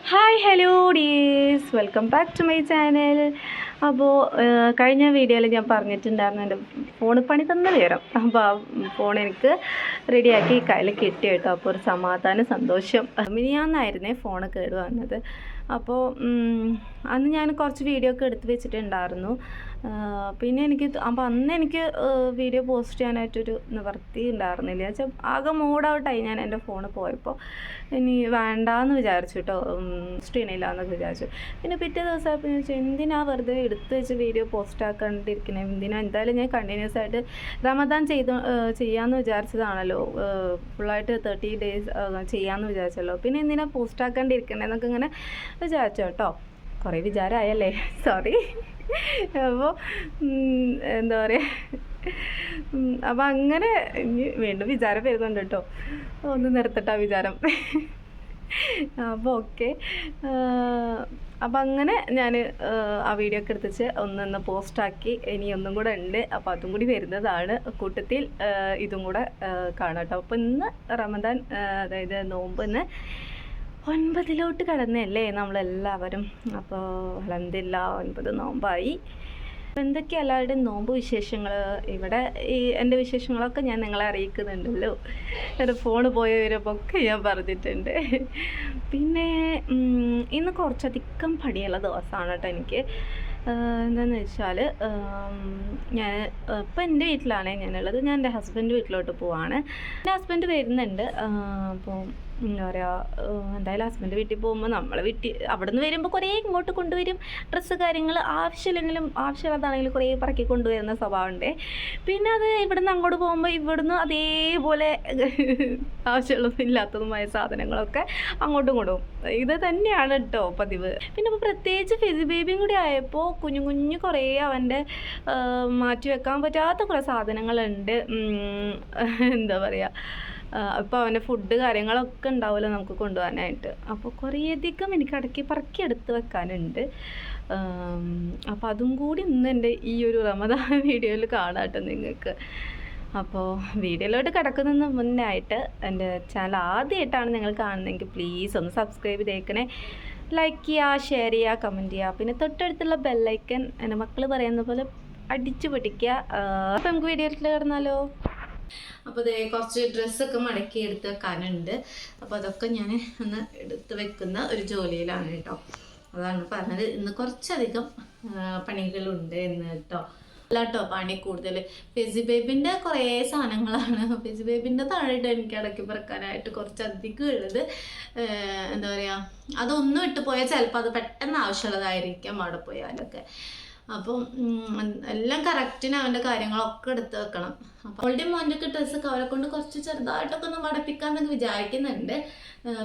Hi hello dears welcome back to my channel. അപ്പോൾ കഴിഞ്ഞ വീഡിയോയിൽ ഞാൻ പറഞ്ഞിട്ടുണ്ടായിരുന്നു എൻ്റെ ഫോൺ പണി തന്നെ വരും. അപ്പോൾ ആ ഫോൺ എനിക്ക് റെഡിയാക്കി കയ്യിൽ കിട്ടി കേട്ടോ. അപ്പോൾ ഒരു സമാധാനം സന്തോഷം. മിനിയാന്നായിരുന്നേ ഫോണ് കേട് വന്നത്. അപ്പോൾ അന്ന് ഞാൻ കുറച്ച് വീഡിയോ ഒക്കെ എടുത്ത് വെച്ചിട്ടുണ്ടായിരുന്നു. പിന്നെ അപ്പോൾ അന്ന് എനിക്ക് വീഡിയോ പോസ്റ്റ് ചെയ്യാനായിട്ടൊരു നിവൃത്തി ഉണ്ടായിരുന്നില്ല. വെച്ചാൽ ആകെ മൂഡ് ഔട്ടായി ഞാൻ എൻ്റെ ഫോണ് പോയപ്പോൾ. ഇനി വേണ്ടാന്ന് വിചാരിച്ചു കേട്ടോ, ചെയ്യണില്ല എന്നൊക്കെ വിചാരിച്ചു. പിന്നെ പിറ്റേ ദിവസമായപ്പോൾ ഞാൻ ചോദിച്ചു, എന്തിനാ വെറുതെ എടുത്ത് വെച്ച് വീഡിയോ പോസ്റ്റ് ആക്കാണ്ടിരിക്കണേ, എന്തിനാ? എന്തായാലും ഞാൻ കണ്ടിന്യൂസ് ആയിട്ട് റമദാൻ ചെയ്യാമെന്ന് വിചാരിച്ചതാണല്ലോ, ഫുള്ളായിട്ട് 30 days ചെയ്യാമെന്ന് വിചാരിച്ചല്ലോ, പിന്നെ എന്തിനാ പോസ്റ്റ് ആക്കാണ്ടിരിക്കണേ എന്നൊക്കെ ഇങ്ങനെ വിചാരിച്ചു കേട്ടോ. കുറേ വിചാരമായല്ലേ, സോറി. അപ്പോൾ എന്താ പറയുക, അപ്പം അങ്ങനെ ഇനി വീണ്ടും വിചാരം വരുന്നുണ്ട് കേട്ടോ. ഒന്ന് നിർത്തട്ടെ ആ വിചാരം. അപ്പോൾ ഓക്കെ. അപ്പം അങ്ങനെ ഞാൻ ആ വീഡിയോ ഒക്കെ എടുത്തിച്ച് ഒന്ന് പോസ്റ്റാക്കി. ഇനി ഒന്നും കൂടെ ഉണ്ട്, അപ്പോൾ അതും കൂടി വരുന്നതാണ്. കൂട്ടത്തിൽ ഇതും കൂടെ കാണാം കേട്ടോ. അപ്പോൾ ഇന്ന് റമദാൻ, അതായത് നോമ്പ് ഇന്ന് 9 കടന്നല്ലേ നമ്മളെല്ലാവരും. അപ്പോൾ അൽഹംദുലില്ലാഹ് 9 നോമ്പായി. അപ്പോൾ എന്തൊക്കെയാണ് എല്ലാവരുടെയും നോമ്പ് വിശേഷങ്ങൾ? ഇവിടെ എൻ്റെ വിശേഷങ്ങളൊക്കെ ഞാൻ നിങ്ങളെ അറിയിക്കുന്നുണ്ടല്ലോ. എൻ്റെ ഫോണ് പോയ വരുമ്പോൾ ഞാൻ പറഞ്ഞിട്ടുണ്ട്. പിന്നെ ഇന്ന് കുറച്ചധികം പണിയുള്ള ദിവസമാണ് കേട്ടോ എനിക്ക്. എന്താണെന്ന് വെച്ചാൽ, ഞാൻ ഇപ്പം എൻ്റെ വീട്ടിലാണ് ഞാനുള്ളത്. ഞാൻ എൻ്റെ ഹസ്ബൻഡ് വീട്ടിലോട്ട് പോവാണ്. എൻ്റെ ഹസ്ബൻഡ് വരുന്നുണ്ട്. അപ്പോൾ എന്താ പറയുക, എന്തായാലും ഹസ്ബൻഡ് വീട്ടിൽ പോകുമ്പോൾ നമ്മൾ അവിടെ നിന്ന് വരുമ്പോൾ കുറേ ഇങ്ങോട്ട് കൊണ്ടുവരും. ഡ്രസ്സ് കാര്യങ്ങൾ ആവശ്യമുള്ളതാണെങ്കിലും കുറേ പറക്കി കൊണ്ടുവരുന്ന സ്വഭാവമുണ്ട്. പിന്നെ അത് ഇവിടെ നിന്ന് അങ്ങോട്ട് പോകുമ്പോൾ ഇവിടുന്ന് അതേപോലെ ആവശ്യമുള്ളതും ഇല്ലാത്തതുമായ സാധനങ്ങളൊക്കെ അങ്ങോട്ടും കൊണ്ടുപോകും. ഇത് തന്നെയാണ് കേട്ടോ പതിവ്. പിന്നെ ഇപ്പോൾ പ്രത്യേകിച്ച് ഫെസി ബേബിയും കൂടി ആയപ്പോൾ കുഞ്ഞു കുറേ അവൻ്റെ മാറ്റി വെക്കാൻ പറ്റാത്ത കുറേ സാധനങ്ങളുണ്ട്. എന്താ പറയുക, അപ്പോൾ അവൻ്റെ ഫുഡ് കാര്യങ്ങളൊക്കെ ഉണ്ടാവുമല്ലോ നമുക്ക് കൊണ്ടുപോകാനായിട്ട്. അപ്പോൾ കുറേയധികം എനിക്ക് ഇടയ്ക്ക് പറക്കി എടുത്ത് വെക്കാനുണ്ട്. അപ്പോൾ അതും കൂടി ഇന്ന് എൻ്റെ ഈ ഒരു റമദാൻ വീഡിയോയിൽ കാണാം കേട്ടോ നിങ്ങൾക്ക്. അപ്പോൾ വീഡിയോയിലോട്ട് കിടക്കുന്നതിന് മുന്നേ ആയിട്ട് എൻ്റെ ചാനൽ ആദ്യമായിട്ടാണ് നിങ്ങൾ കാണുന്നതെങ്കിൽ പ്ലീസ് ഒന്ന് സബ്സ്ക്രൈബ് ചെയ്തേക്കണേ. ലൈക്ക് ചെയ്യുക, ഷെയർ ചെയ്യുക, കമൻറ്റ് ചെയ്യുക. പിന്നെ തൊട്ടടുത്തുള്ള ബെല്ലൈക്കൻ എൻ്റെ മക്കൾ പറയുന്ന പോലെ അടിച്ചു പൊട്ടിക്കുക. അപ്പോൾ നമുക്ക് വീഡിയോയിൽ കിടന്നാലോ. അപ്പോൾ അതേ കുറച്ച് ഡ്രസ്സൊക്കെ മടക്കി എടുത്ത് വെക്കാനുണ്ട്. അപ്പോൾ അതൊക്കെ ഞാൻ ഒന്ന് എടുത്ത് വെക്കുന്ന ഒരു ജോലിയിലാണ് കേട്ടോ. അതാണ് പറഞ്ഞത്, ഇന്ന് കുറച്ചധികം പണികളുണ്ട് എന്ന് കേട്ടോ. അല്ല കേട്ടോ, പണി കൂടുതൽ ഫെസി ബേബിൻ്റെ കുറേ സാധനങ്ങളാണ്. ഫെസി ബേബിൻ്റെ താഴെയിട്ട് എനിക്ക് ഇടയ്ക്ക് പറക്കാനായിട്ട് കുറച്ചധികം ഉള്ളത്. എന്താ പറയുക, അതൊന്നും ഇട്ട് പോയാൽ ചിലപ്പോൾ അത് പെട്ടെന്ന് ആവശ്യമുള്ളതായിരിക്കാം അവിടെ പോയാലൊക്കെ. അപ്പം എല്ലാം കറക്റ്റിന് അവൻ്റെ കാര്യങ്ങളൊക്കെ എടുത്ത് വെക്കണം. അപ്പോൾ അവളുടെ മോൻ്റെ ഡ്രസ്സൊക്കെ അവരെ കൊണ്ട് കുറച്ച് ചെറുതായിട്ടൊക്കെ ഒന്ന് മടപ്പിക്കാമെന്നൊക്കെ വിചാരിക്കുന്നുണ്ട്.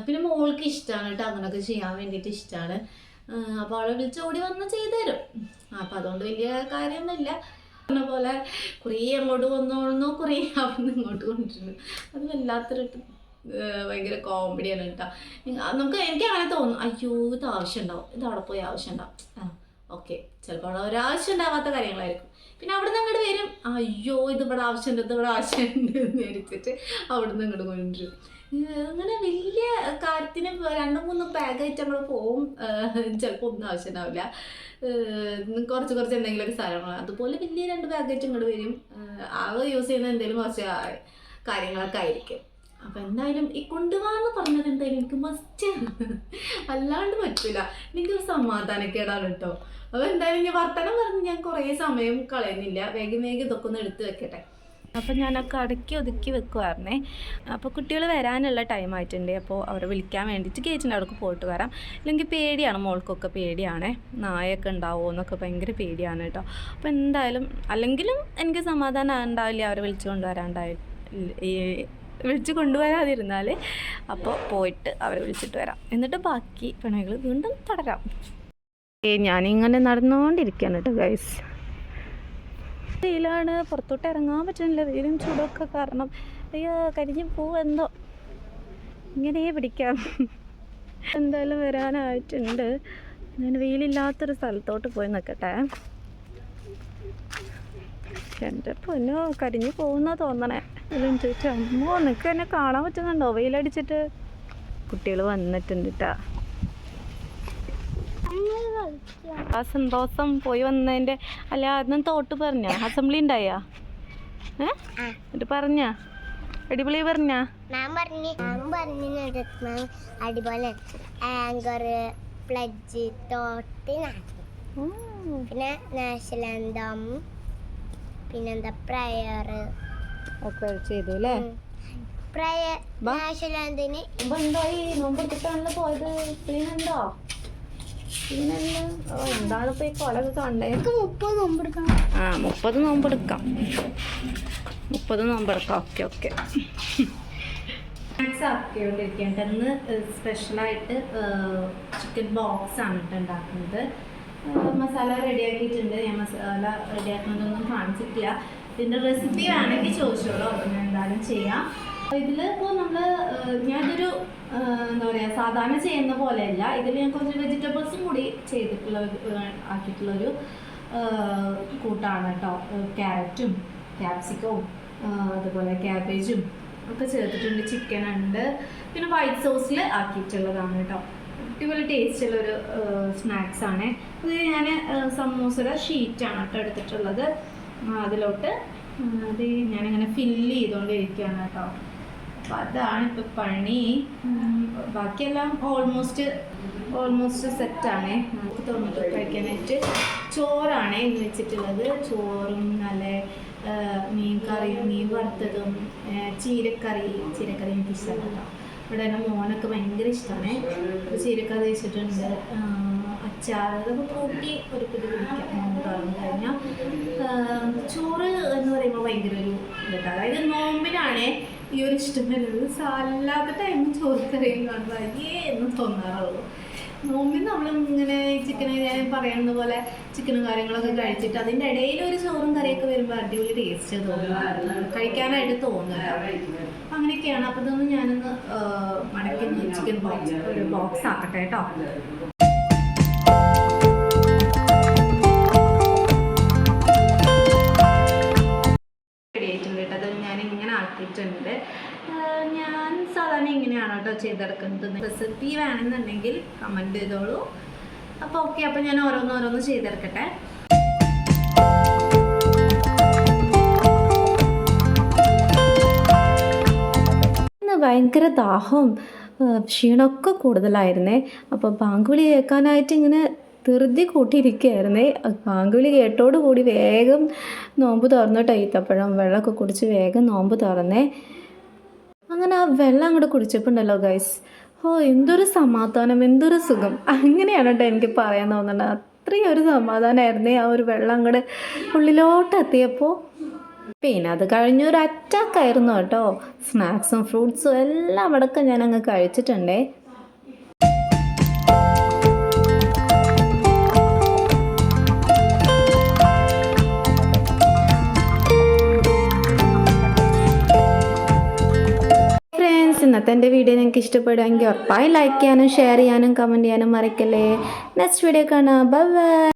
പിന്നെ മോൾക്ക് ഇഷ്ടമാണ് കേട്ടോ, അങ്ങനെയൊക്കെ ചെയ്യാൻ വേണ്ടിയിട്ട് ഇഷ്ടമാണ്. അപ്പോൾ അവളെ വിളിച്ച് ഓടി വന്ന് ചെയ്തു തരും. അപ്പോൾ അതുകൊണ്ട് വലിയ കാര്യമൊന്നുമില്ല. പറഞ്ഞ പോലെ കുറേ അങ്ങോട്ട് വന്നോളുന്നു, കുറേ അവിടെ ഇങ്ങോട്ട് കൊണ്ടിരുന്നു. അത് വല്ലാത്തൊരു ഭയങ്കര കോമഡിയാണ് കേട്ടോ. എനിക്ക് അങ്ങനെ തോന്നും, അയ്യോ ഇത് ആവശ്യമുണ്ടാവും, ഇത് അവിടെ പോയി ആവശ്യമുണ്ടാവും. ഓക്കെ, ചിലപ്പോൾ അവിടെ ഒരാവശ്യം ഉണ്ടാവാത്ത കാര്യങ്ങളായിരിക്കും. പിന്നെ അവിടെ നിന്ന് അങ്ങോട്ട് വരും, അയ്യോ ഇതിവിടെ ആവശ്യമുണ്ട്, ഇതിവിടെ ആവശ്യമുണ്ട് എന്ന് വിചാരിച്ചിട്ട് അവിടെ നിന്ന് അങ്ങോട്ട് കൊണ്ടുവരും. അങ്ങനെ വലിയ കാര്യത്തിന് 2-3 ബാഗായിട്ട് നമ്മൾ പോവും. ചിലപ്പോൾ ഒന്നും ആവശ്യം ഉണ്ടാവില്ല, കുറച്ച് എന്തെങ്കിലുമൊക്കെ സാധനങ്ങൾ. അതുപോലെ വലിയ 2 ബാഗായിട്ട് ഇങ്ങോട്ട് വരും. ആകെ യൂസ് ചെയ്യുന്ന എന്തെങ്കിലും കുറച്ച് കാര്യങ്ങളൊക്കെ ആയിരിക്കും. അപ്പം എന്തായാലും ഈ കൊണ്ടുപോകാന്ന് പറഞ്ഞത് എന്തായാലും എനിക്ക് മസ്റ്റ്, അല്ലാണ്ട് പറ്റില്ല. എനിക്കൊരു സമാധാനക്കേടാണ് കേട്ടോ. അപ്പോൾ എന്തായാലും ഞാൻ വർത്തമാനം പറഞ്ഞ് ഞാൻ കുറേ സമയം കളയുന്നില്ല. വേഗം ഇതൊക്കെ ഒന്ന് എടുത്ത് വെക്കട്ടെ. അപ്പം ഞാനൊക്കെ അടക്കി ഒതുക്കി വെക്കുമായിരുന്നേ. അപ്പോൾ കുട്ടികൾ വരാനുള്ള ടൈം ആയിട്ടുണ്ട്. അപ്പോൾ അവരെ വിളിക്കാൻ വേണ്ടിയിട്ട് ഗേറ്റിൻ്റെ അവിടേക്ക് പോയിട്ട് വരാം. അല്ലെങ്കിൽ പേടിയാണ്, മോൾക്കൊക്കെ പേടിയാണേ, നായൊക്കെ ഉണ്ടാവുമോ എന്നൊക്കെ ഭയങ്കര പേടിയാണ് കേട്ടോ. അപ്പോൾ എന്തായാലും അല്ലെങ്കിലും എനിക്ക് സമാധാനം ഉണ്ടാവില്ല അവരെ വിളിച്ചു കൊണ്ടുവരാതിരുന്നാൽ. അപ്പോൾ പോയിട്ട് അവരെ വിളിച്ചിട്ട് വരാം, എന്നിട്ട് ബാക്കി പണികൾ വീണ്ടും തുടരാം. ഞാനിങ്ങനെ നടന്നുകൊണ്ടിരിക്കുകയാണ് കേട്ടോ ഗൈസ്. വെയിലാണ്, പുറത്തോട്ട് ഇറങ്ങാൻ പറ്റുന്നില്ല, വെയിലും ചൂടൊക്കെ കാരണം. അയ്യോ കരിഞ്ഞ് പോവെന്തോ, ഇങ്ങനെ പിടിക്കാം. എന്തായാലും വരാനായിട്ടുണ്ട്. ഞാൻ വെയിലില്ലാത്തൊരു സ്ഥലത്തോട്ട് പോയി നിൽക്കട്ടെ. എൻ്റെ പൊന്നോ, കരിഞ്ഞ് പോകുന്ന തോന്നണേ. ഇതിലും ചോദിച്ചു, അമ്മോ നിനക്ക് എന്നെ കാണാൻ പറ്റുന്നുണ്ടോ വെയിലടിച്ചിട്ട്? കുട്ടികൾ വന്നിട്ടുണ്ട് കേട്ടോ. ആ സന്തോഷം പോയി വന്നതിൻ്റെ അല്ല അന്നും തോട്ട് പറഞ്ഞ അസംബ്ലി ഉണ്ടായാ എന്നിട്ട് പറഞ്ഞ അടിപൊളി പറഞ്ഞ അടിപൊളി ആങ്കർ പ്ലഡ്ജ് തോട്ട് പിന്നെ നാഷണൽ ആന്തം പിന്നെന്താ പ്രയർ ഒക്കെ ചെയ്തു അല്ലേ പ്രയർ നാഷണൽ ആന്തത്തിന് എന്തായി നോമ്പെടുത്തിട്ടാണല്ലോ പോയത് പിന്നെന്തോ എന്താണ് ഇപ്പൊ ഈ കൊലൊക്കെ കണ്ടേ 30 നോമ്പെടുക്കാം 30 നോമ്പെടുക്കാം 30 നോമ്പെടുക്കാം ഓക്കെ സ്നാക്സ് ആക്കിക്കൊണ്ടിരിക്കേണ്ടത് സ്പെഷ്യലായിട്ട് ചിക്കൻ ബോക്സ് ആണ് ഉണ്ടാക്കുന്നത് മസാല റെഡിയാക്കിയിട്ടുണ്ട് ഞാൻ മസാല റെഡിയാക്കുന്നതൊന്നും കാണിച്ചിട്ടില്ല ഇതിൻ്റെ റെസിപ്പി വേണമെങ്കിൽ ചോദിച്ചോളൂ അപ്പോൾ ഞാൻ എന്തായാലും ചെയ്യാം ഇതിൽ ഇപ്പോൾ നമ്മൾ ഞാനൊരു എന്താ പറയുക സാധാരണ ചെയ്യുന്ന പോലെയല്ല ഇതിൽ ഞാൻ കുറച്ച് വെജിറ്റബിൾസും കൂടി ആക്കിയിട്ടുള്ളൊരു കൂട്ടാണ് കേട്ടോ ക്യാരറ്റും ക്യാപ്സിക്കവും അതുപോലെ ക്യാബേജും ഒക്കെ ചേർത്തിട്ടുണ്ട് ചിക്കൻ ഉണ്ട് പിന്നെ വൈറ്റ് സോസിൽ ആക്കിയിട്ടുള്ളതാണ് കേട്ടോ അടിപൊളി ടേസ്റ്റുള്ളൊരു സ്നാക്സാണ് ഇത് ഞാൻ സമൂസയുടെ ഷീറ്റാണ് കേട്ടോ എടുത്തിട്ടുള്ളത് അതിലോട്ട് അത് ഞാനിങ്ങനെ ഫില്ല് ചെയ്തുകൊണ്ടിരിക്കുകയാണ് കേട്ടോ അപ്പോൾ അതാണ് ഇപ്പോൾ പണി ബാക്കിയെല്ലാം ഓൾമോസ്റ്റ് സെറ്റാണ് നമുക്ക് തുറന്നിട്ട് കഴിക്കാനായിട്ട് ചോറാണ് ഇന്ന് വെച്ചിട്ടുള്ളത് ചോറും നല്ല മീൻ കറിയും മീൻ വറുത്തതും ചീരക്കറി എനിക്ക് ഇഷ്ടമാണ് കേട്ടോ ഇവിടെ എൻ്റെ മോനൊക്കെ ഭയങ്കര ഇഷ്ടമാണ് അപ്പോൾ ചീരക്കറി വെച്ചിട്ടുണ്ട് അച്ചാർ അതൊക്കെ കൂട്ടി ഒരു പിടി പിടിക്കാം നോമ്പ് തുറന്നു കഴിഞ്ഞാൽ ചോറ് എന്ന് പറയുമ്പോൾ ഭയങ്കര ഒരു ഇതാണ് അതായത് നോമ്പിനാണ് ഈ ഒരു ഇഷ്ടം വരുന്നത് അല്ലാത്ത ടൈമിൽ ചോറ് കറിയും കാണുമ്പോൾ അയ്യേ എന്ന് തോന്നാറുള്ളൂ നോമ്പിൽ നമ്മളിങ്ങനെ ചിക്കന് ഞാൻ പറയുന്ന പോലെ ചിക്കനും കാര്യങ്ങളൊക്കെ കഴിച്ചിട്ട് അതിൻ്റെ ഇടയിൽ ഒരു ചോറും കറിയൊക്കെ വരുമ്പോൾ അടിപൊളി ടേസ്റ്റ് തോന്നുന്നു കഴിക്കാനായിട്ട് തോന്നുക അങ്ങനെയൊക്കെയാണ് അപ്പോൾ ഇതൊന്ന് ഞാനൊന്ന് മടക്കി ചിക്കൻ ഒരു ബോക്സ് ആക്കട്ടെ കേട്ടോ ആക്കിയിട്ടുണ്ട് ഞാൻ സാധാരണ ഇങ്ങനെയാണ് കേട്ടോ ചെയ്തെടുക്കുന്നത് റെസിപ്പി വേണമെന്നുണ്ടെങ്കിൽ കമൻറ്റ് ചെയ്തോളൂ അപ്പോൾ ഓക്കെ അപ്പോൾ ഞാൻ ഓരോന്ന് ചെയ്തെടുക്കട്ടെ ഇന്ന് ഭയങ്കര ദാഹവും ക്ഷീണമൊക്കെ കൂടുതലായിരുന്നേ അപ്പോൾ ബാങ്കുവിളി കേൾക്കാനായിട്ട് ഇങ്ങനെ ധൃതി കൂട്ടിയിരിക്കുകയായിരുന്നേ ബാങ്കുവിളി കേട്ടോടുകൂടി വേഗം നോമ്പ് തുറന്നു ഈത്തപ്പഴം വെള്ളമൊക്കെ കുടിച്ച് വേഗം നോമ്പ് തുറന്നേ അങ്ങനെ ആ വെള്ളം അങ്ങോട്ട് കുടിച്ചപ്പോണ്ടല്ലോ ഗൈസ് എന്തൊരു സമാധാനം എന്തൊരു സുഖം അങ്ങനെയാണ് കേട്ടോ എനിക്ക് പറയാൻ തോന്നുന്നത് അത്രയും ഒരു സമാധാനമായിരുന്നേ ആ ഒരു വെള്ളം അങ്ങോട്ട് ഉള്ളിലോട്ട് എത്തിയപ്പോൾ പിന്നെ അത് കഴിഞ്ഞൊരു അറ്റാക്കായിരുന്നു കേട്ടോ സ്നാക്സും ഫ്രൂട്ട്സും എല്ലാം അടക്കം ഞാൻ അങ്ങ് കഴിച്ചിട്ടുണ്ടേ ഇന്നത്തെ എൻ്റെ വീഡിയോ നിങ്ങൾക്ക് ഇഷ്ടപ്പെടുമെങ്കിൽ ഉറപ്പായി ലൈക്ക് ചെയ്യാനും ഷെയർ ചെയ്യാനും കമൻറ്റ് ചെയ്യാനും മറക്കല്ലേ നെക്സ്റ്റ് വീഡിയോ കാണാം ബൈ ബൈ